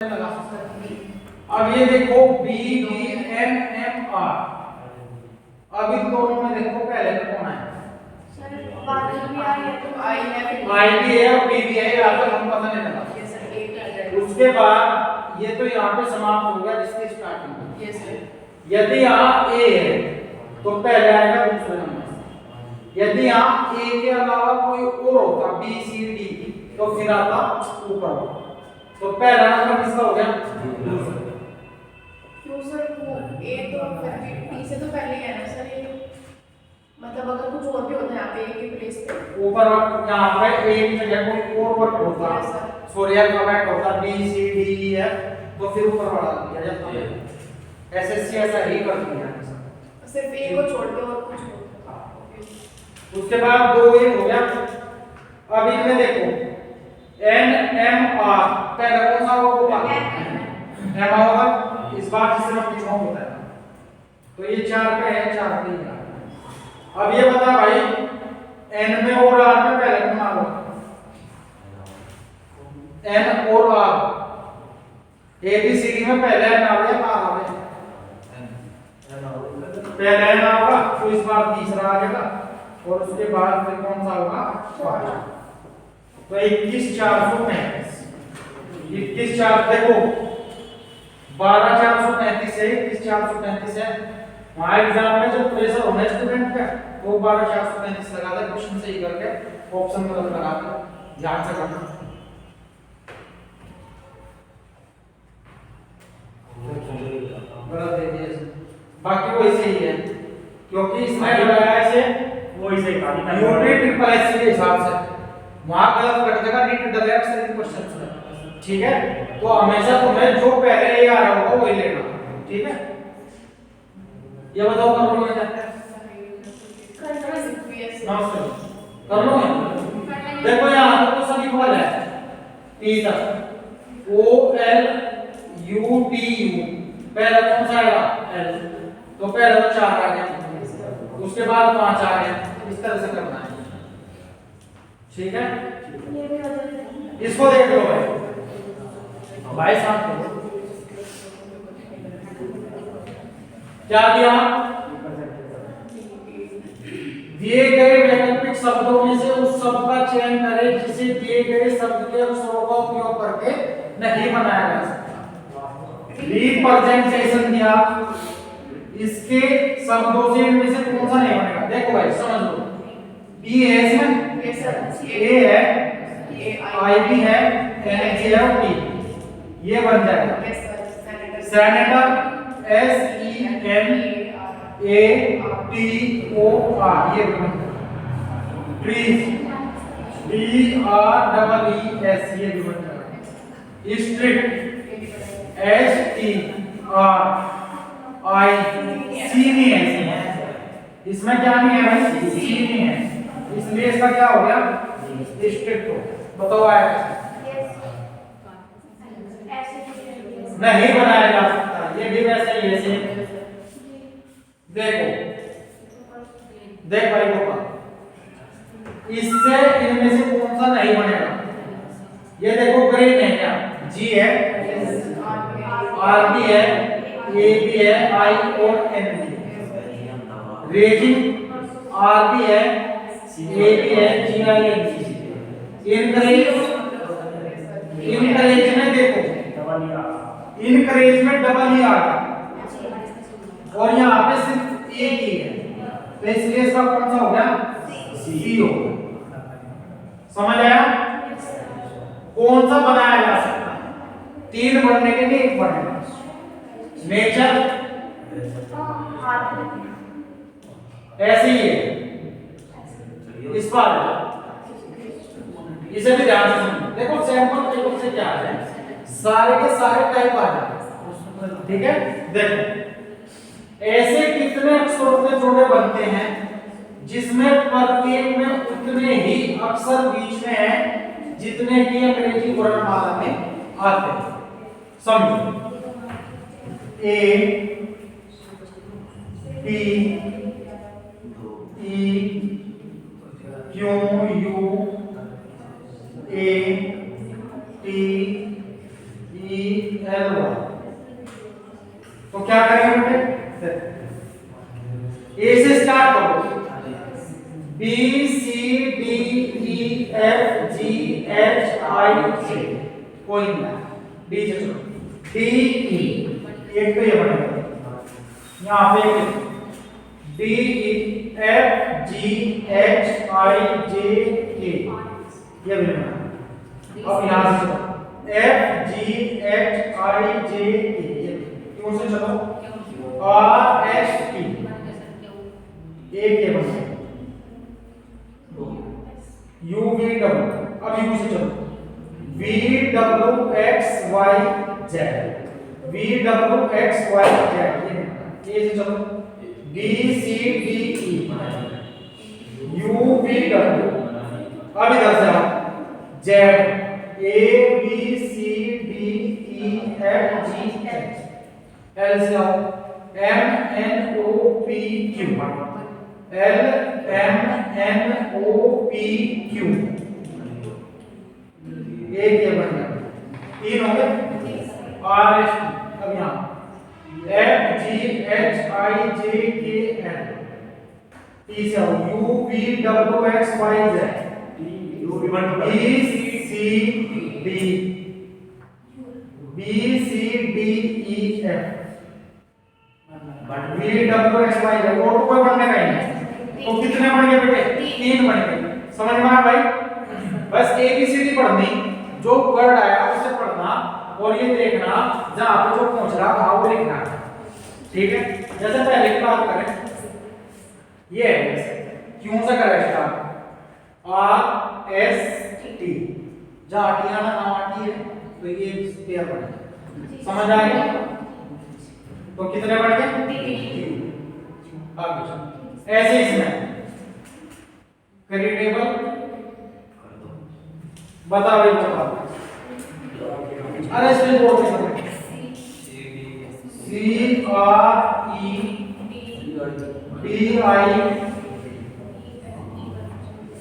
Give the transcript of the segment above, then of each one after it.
अब ये देखो B D M M R. अब इन दोनों में देखो पहले में कौन है? सर बादल भी आई है तो आई है, आई भी है और बी भी है, यहाँ तक हम पता नहीं लगा। ये सर एक आ जाएगा। उसके बाद ये तो यहाँ पे समाप्त हो गया जिसकी स्टार्टिंग। ये सर यदि यहाँ ए है तो पहले आएगा दूसरे नंबर। यदि यहाँ ए के अलावा कोई और होता बी सी डी तो फिर आता ऊपर। तो पहला नंबर किसका हो गया? क्यों सर? वो ए तो फिर टी से तो पहले ही है ना सर ये, मतलब अगर कुछ और भी होता है यहाँ पे ए की प्लेस पे ऊपर यहाँ पे ए की जगह कोई और वर्ड होता सॉरी अल्फाबेट होता B C D E F तो फिर ऊपर वाला दिया जाता है। एसएससी ऐसा ही करती है सिर्फ ए को छोड़ के और कुछ नहीं। उसके बाद दो ये हो गया। अब इनमें देखो एन एम आर पहला कौन सा होगा? एम होगा। इस बार जिससे कुछ और होता है तो ये चार पे है, चार पे ही है। अब ये बता भाई एन में और आर में पहले कौन आ होगा? एन और R. A B C D में पहले एन आवे या आर आवे? पहले एन आएगा तो इस बार तीसरा आ जाएगा और उसके बाद फिर कौन सा होगा? तो 21,435 21,4 देखो 12,435 से 21,435 है। वहां एग्जाम में जो प्रेशर होना है स्टूडेंट का वो 12,435 लगा दे, क्वेश्चन सही करके ऑप्शन गलत लगा के ध्यान से करना। गलत दे दिए बाकी वो ऐसे ही है क्योंकि इसमें लगाया ऐसे वो इसे काफी यूनिट ट्रिपल एस के हिसाब से वहां गलत कट जाएगा नीट डायरेक्ट से क्वेश्चन से। ठीक है तो हमेशा तुम्हें जो पहले ये आ रहा होगा वही लेना। ठीक है ये बताओ कर लो क्या कर लो। देखो यहां पर तो सभी इक्वल है टी तक O L U T U पहला कौन सा आएगा? एल तो पहला तो 4 आ गया उसके बाद 5 आ गया। इस तरह से करना है। ठीक है इसको देख लो भाई साहब करो क्या दिया? दिए गए वैकल्पिक शब्दों में से उस शब्द का चयन करें जिसे दिए गए शब्द के अक्षरों का उपयोग करके नहीं बनाया जा सकता। रिप्रेजेंटेशन दिया इसके शब्दों से इनमें से कौन सा नहीं बनेगा? देखो भाई समझ लो बी है इसमें ए है आई भी है एन जी है टी ये बन जाएगा senator S E N A T O R ये बन जाएगा। Trees D R double E S ये भी बन जाएगा। Strict S T R I C नहीं है इसमें क्या नहीं है भाई? सी नहीं है इसलिए इसका क्या हो गया? स्ट्रिक्ट हो। बताओ आएगा नहीं बनाया जा सकता। ये भी वैसे ही ऐसे देखो देख भाई पापा इससे इनमें से कौन सा नहीं बनेगा? ये देखो ग्रीन है क्या? जी है आर भी है ए भी है आई और एन भी रेजिंग आर भी है ए भी है जी आई एन सी इनकरेज में देखो इनकरेज में डबल ही आ गया और यहाँ पे सिर्फ एक ही है तो इसलिए इसका कौन सा हो गया? सी हो। समझ आया? कौन सा बनाया जा सकता? 3 बनने के लिए 1 बनेगा। नेचर ऐसे ही है इस पर इसे भी ध्यान से सुनो। देखो सैंपल पेपर से क्या है सारे के सारे टाइप आ जाते। ठीक है देखो ऐसे कितने अक्षरों के जोड़े बनते हैं जिसमें प्रत्येक में उतने ही अक्षर बीच में हैं जितने की अंग्रेजी वर्णमाला में आते हैं। समझो A P E Q U A T E L तो क्या करेंगे बेटे, ए से स्टार्ट करो, B C D E F G H I J, कोई नहीं, D से चलो, D E, एक तो ये बनेगा, यहाँ पे D E F G H I J K, ये भी बना। अब यहाँ से चलो F G H I J K, ये क्यों से चलो R S T, एक ये बना U V W, अब U से चलो V W X Y Z, V W X Y Z, ये से चलो B C D E U V W, अब इधर से आओ Z A B C D E F G H, L से आओ M N O P Q, L M N O P Q, एक ये बन गया, तीन हो गए R S T, अब यहाँ F G H I J K L, T से आओ U V W X Y Z, B C D, B C D E F, V W X Y Z, और कोई बनने का ही नहीं, तो कितने बन गए बेटे, तीन बन गए, समझ में आया भाई, बस A B C D पढ़नी, जो वर्ड आया उसे पढ़ना और ये देखना जहां पे जो पहुंच रहा वहां वो लिखना, ठीक है। जैसे पहले की बात करें, ये है क्यों से करें स्टार्ट, R S T, जहां टी आना नाम टी है तो ये पेयर बने, समझ आ गया, तो कितने बन गए, आगे ऐसे इसमें करिए टेबल, बता भाई बता, अरे इसमें बोल दे C R E D I,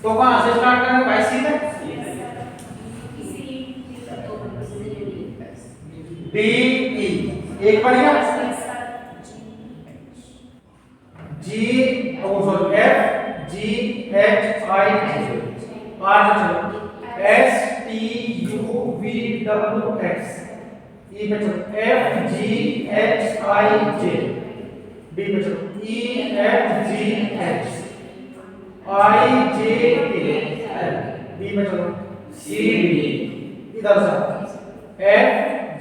तो कहां से स्टार्ट करें भाई, सीधे D E, एक बढ़ गया G O sorry F G H I J, आगे चलो S T U V W X, E पे चलो F G H I J, D पे चलो E F G H I J K L, D पे चलो C D, इधर से F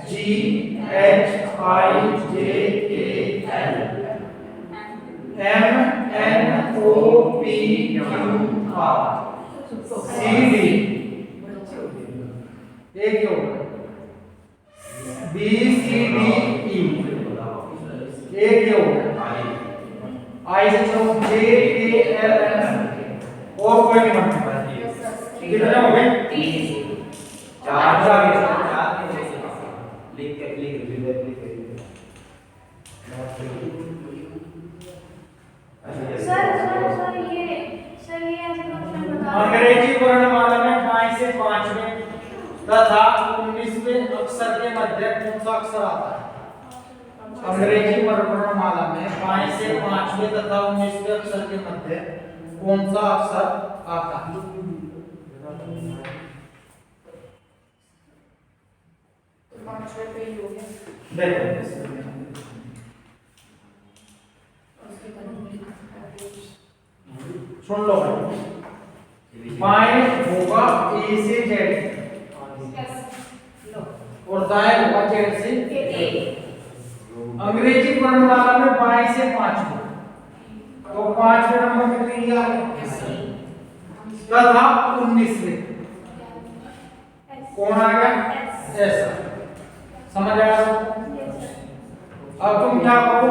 G H I J K L, M N O P Q R, C D, एक हो B C D E, एक हो I से चलो J K L M, और कोई नहीं बनता, कितने हो गए, चार आ गए, अंग्रेजी वर्णमाला में 5 से 5वें तथा 19वें अक्षर के मध्य कौन सा अक्षर आता है, अंग्रेजी वर्णमाला में 5 से 5वें तथा 19वें अक्षर के मध्य कौन सा अक्षर आता है, देखो सुन लो, बाएं होगा ए से जेड और दाएं होगा जेड से ए, अंग्रेजी वर्णमाला में बाएं से 5वें, तो 5वें नंबर पे कितनी आ गई, तथा 19वें कौन आ गया, ऐसा, समझ आया, अब तुम क्या करो,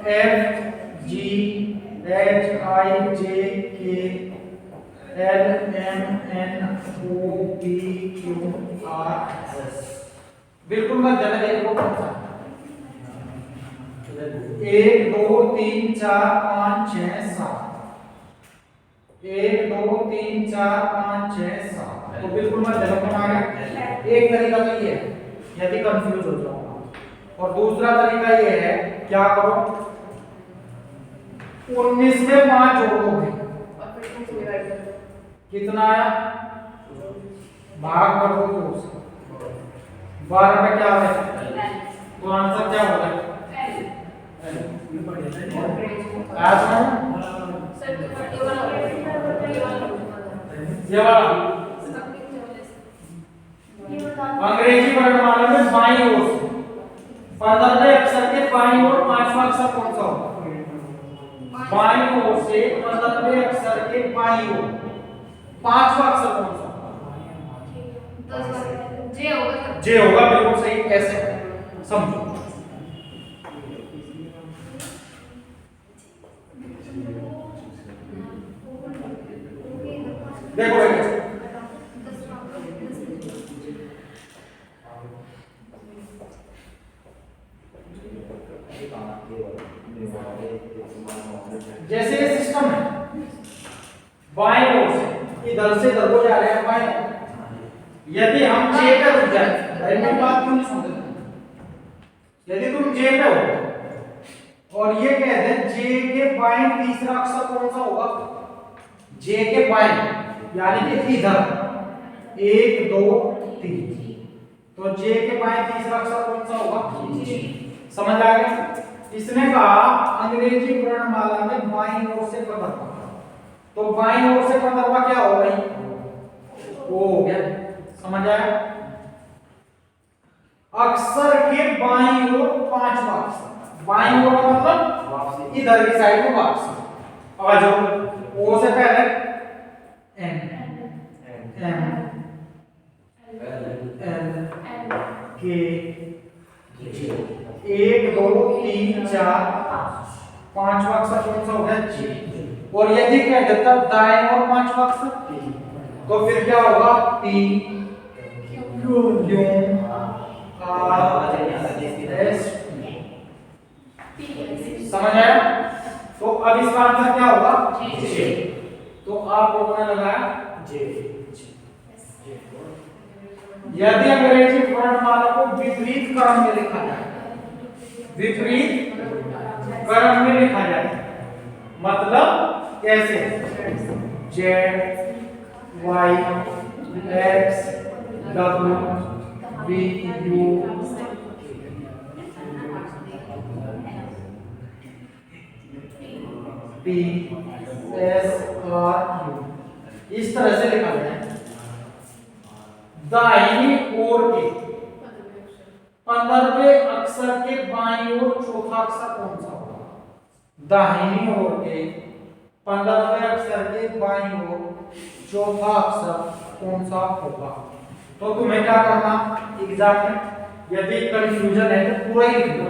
F G H I J K L M N O P Q R S, बिल्कुल मत जाना, देखो कौन सा 1 2 3 4 5 6 7, 1 2 3 4 5 6 7, तो बिल्कुल मत जाना, कौन आ गया, एक तरीका तो ये है, यदि कंफ्यूज हो जाओ। और दूसरा तरीका ये है, क्या करो 19 में 5 जोड़ दो भाई, और फिर 2 से डिवाइड कर दो। कितना आया, भाग कर दो 2 से, 12 में क्या है, तो आंसर क्या होगा, ये वाला अंग्रेजी वर्णमाला में बाईं ओर से 15वें अक्षर के बाईं ओर 5वां अक्षर कौन सा होगा, बाईं ओर से 15वें अक्षर के बाईं ओर 5वां अक्षर कौन सा होगा, जे होगा, बिल्कुल सही। कैसे समझो, देखो बेटा, जैसे ये सिस्टम है, बाएं ओर से इधर से इधर को जा रहे हैं बाएं ओर, यदि हम जे पे रुक जाए, मेरी बात क्यों नहीं सुनते, यदि तुम जे पे हो और ये कहते हैं जे के बाएं तीसरा अक्षर कौन सा होगा, जे के बाएं यानी कि इधर 1 2 3, तो जे के बाएं तीसरा अक्षर कौन सा होगा, समझ आ गया। इसने कहा अंग्रेजी वर्णमाला में बाईं ओर से 15वां, तो बाईं ओर से 15वां क्या होगा भाई, ओ हो गया, समझ आया। अक्षर के बाईं ओर 5वां अक्षर, बाईं ओर का मतलब इधर की साइड को वापसी, आ जाओ ओ से पहले एन एम एल के 1 2 3 4 5वां अक्षर कौन सा होगा, जी। और यदि कह देता दाएं और 5वां अक्षर, तो फिर क्या होगा, पी क्यू आर एस, समझ आया। तो अब इसका आंसर क्या होगा, जे। तो आप लोगों ने लगाया जे। यदि अंग्रेजी वर्णमाला को विपरीत क्रम में लिखा जाए, विपरीत क्रम में लिखा जाए, मतलब कैसे, Z Y X W B U P S R U, इस तरह से लिखा जाए। दाहिनी ओर के 15वें अक्षर के बाईं ओर चौथा अक्षर कौन सा होगा, दाहिनी ओर के 15वें अक्षर के बाईं ओर चौथा अक्षर कौन सा होगा। तो तुम्हें क्या करना एग्जाम में, यदि कंफ्यूजन है तो पूरा ही लिखो,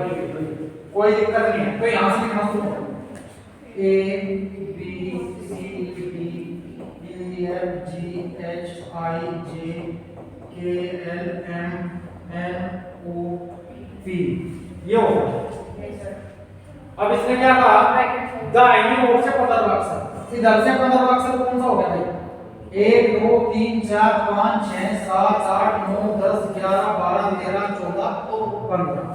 कोई दिक्कत नहीं है। तो यहां से लिखना शुरू करो, A B C D E F G H I J K L M N O P, ये होगा। अब इसने क्या कहा, दाहिनी ओर से 15वां अक्षर, इधर से 15वां अक्षर कौन सा हो गया भाई, 1 2 3 4 5 6 7 8 9 10 11 12 13 14 15,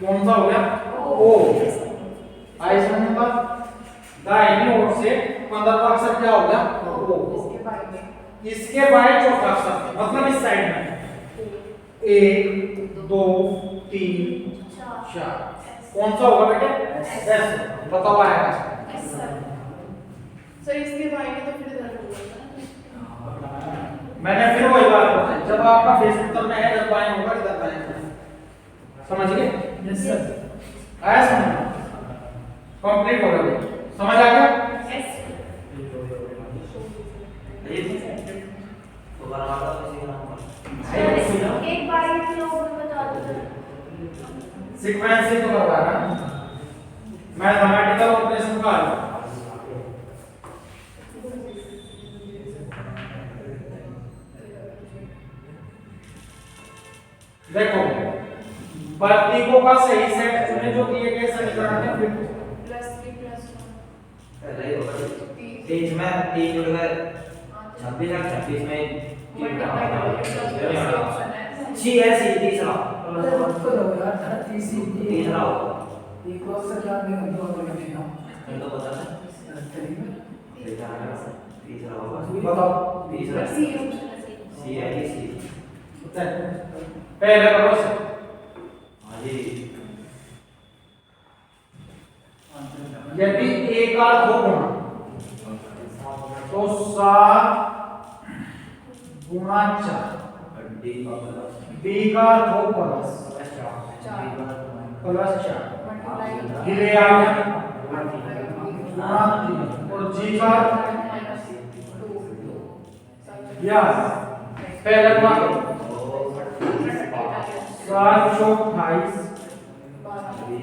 कौन सा हो गया, ओ। आई समझ में बात, दाहिनी ओर से 15वां अक्षर क्या हो गया, ओ। इसके बाएं चौथा अक्षर, मतलब इस साइड में 1 2 3 4, कौन सा होगा बेटे, एस। बताओ आएगा सर, इसके बाएं में तो फिर इधर होगा, मैंने फिर वही बात बताई, जब आपका फेस उत्तर में है, जब बाएं होगा इधर बाएं होगा, समझ गए, यस सर। आया समझ, कंप्लीट हो गया, समझ आ गया, यस। एक बार ये लोग बता दो, सीक्वेंस से तो करवा रहा मैथमेटिकल ऑपरेशन का देखो, प्रतीकों का सही सेट चुने जो दिए गए समीकरण में फिट +3 +1 पहले ही होगा 23 में 3 जुड़ गए 26 और 26 में मल्टीप्लाई करोगे प्लस प्लस ये ऑप्शन है। सी है सी तीसरा तीसरी तीसरा होगा एक और से क्या नहीं दो तो नहीं ना इनको पता है तीसरा होगा बताओ तीसरा सी ऑप्शन है सी। सी है ये सी पहले करो से हाँ जी यदि a का दो गुना तो 7 गुना 4 डी b का दो प्लस 4 मल्टीप्लाई ये आ गया गुना 3 और g का माइनस 2 यस पहले गुना करो 7 चौक 28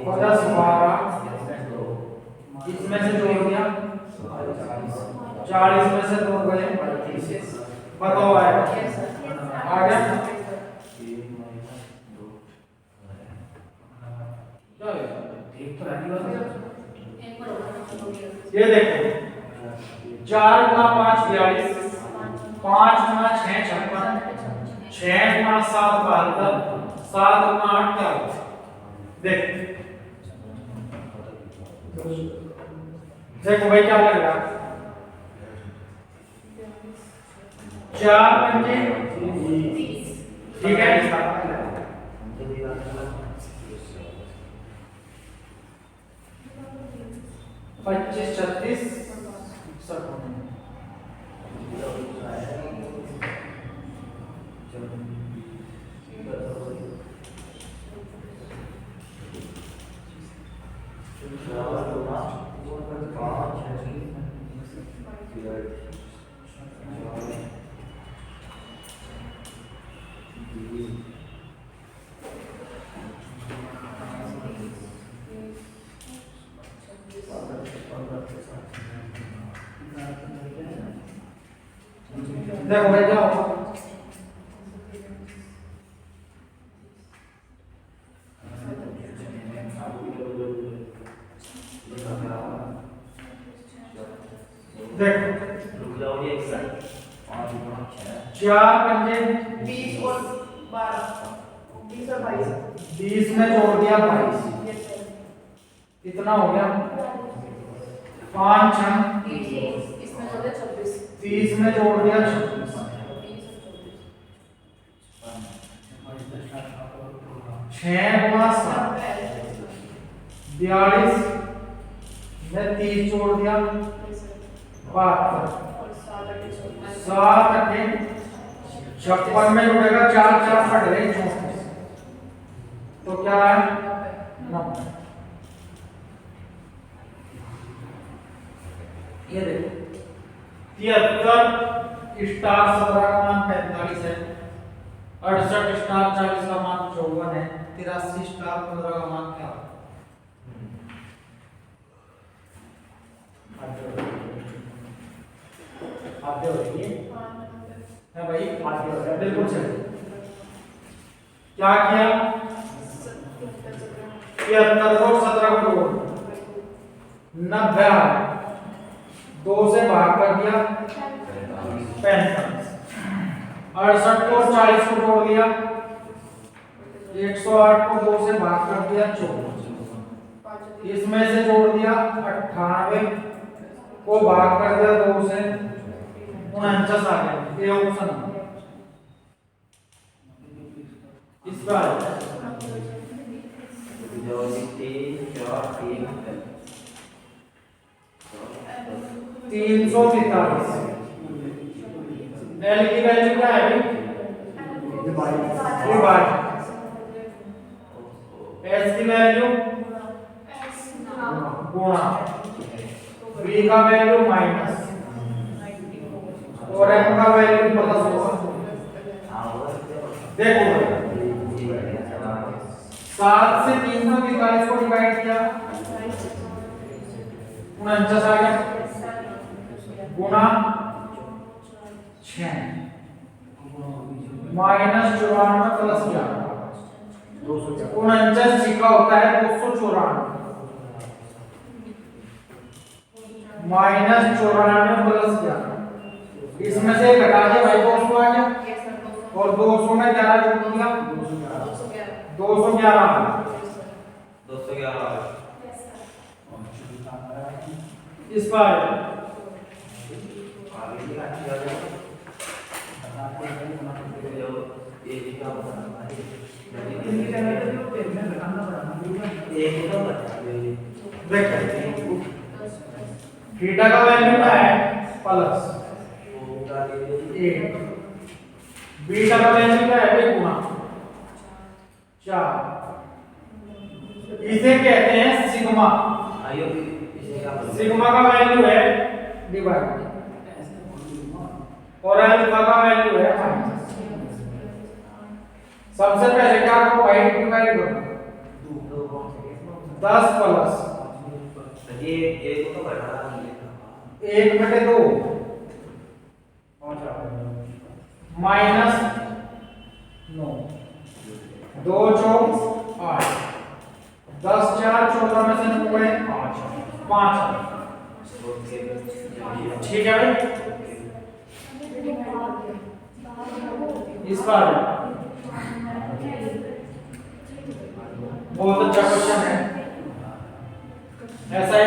प्लस 12 इसमें से जोड़ दिया 40 में से 2 गए बताओ आएगा आ गया एक तो रानी वाला ये देखो 4 गुना 5 42 5 गुना 6 56 6 गुना 7 72 7 गुना 8 क्या होगा देख देखो भाई क्या लग रहा है 4 पंजे 30 ठीक है इसका 25 36 देखो भाई क्या होगा देखो रुक जाओ ये एक सेकंड 5 गुना 6 4 पंजे 20 और 12 20 और 22 20 में जोड़ दिया 22 यस सर कितना हो गया 5 छंग 30 इसमें जोड़ दे 26 30 में जोड़ दिया 26 6 गुना 7 42 में 30 जोड़ दिया 72 7 अट्ठे 56 में जुड़ेगा 4 4 कट गए 34 तो क्या है 90 ये देखो 73 स्टार 17 का मान 45 है 68 स्टार 40 का मान 54 है 83 स्टार 15 का मान क्या है आते हो ये है भाई आते हो बिल्कुल सही क्या किया 73 को 17 को जोड़ 90 आ गया 2 से भाग कर दिया 45 68 को 40 को जोड़ दिया 108 को 2 से भाग कर दिया 24 इसमें से जोड़ दिया 98 को भाग कर दिया 2 से 49 आ गया ये ऑप्शन इस पर जो 3 4 3 343 एल की वैल्यू क्या है डिवाइड एस की वैल्यू गुणा बी का वैल्यू माइनस और एम का वैल्यू प्लस होगा देखो 7 से 343 को डिवाइड किया 49 आ गया गुणा 6 माइनस 94 प्लस 11 49 सीखा होता है 294 माइनस 94 प्लस 11 इसमें से घटा दिया भाई 200 आ गया यस सर 200 और 200 में 11 जोड़ दिया 211 211 211 यस सर इस पर आगे भी अच्छी आ जाएगा ये भी क्या होता है इनकी जगह पे जो पेमेंट लगाना पड़ेगा एक ही तो बचा देख थीटा का वैल्यू क्या है प्लस वो का दे 1 बीटा का वैल्यू क्या है 2 गुना 4 इसे कहते हैं सिग्मा आइयो इसे क्या बोलते हैं सिग्मा का वैल्यू है डिवाइड और अल्फा का वैल्यू है माइनस सबसे पहले क्या आपको y डिवाइड करना 10 प्लस ये एक तो घटाना नहीं है 1/2 माइनस 9 2 चौक 8 10 4 14 में से 9 है 5 ठीक है भाई इस बार बहुत अच्छा क्वेश्चन है ऐसा ही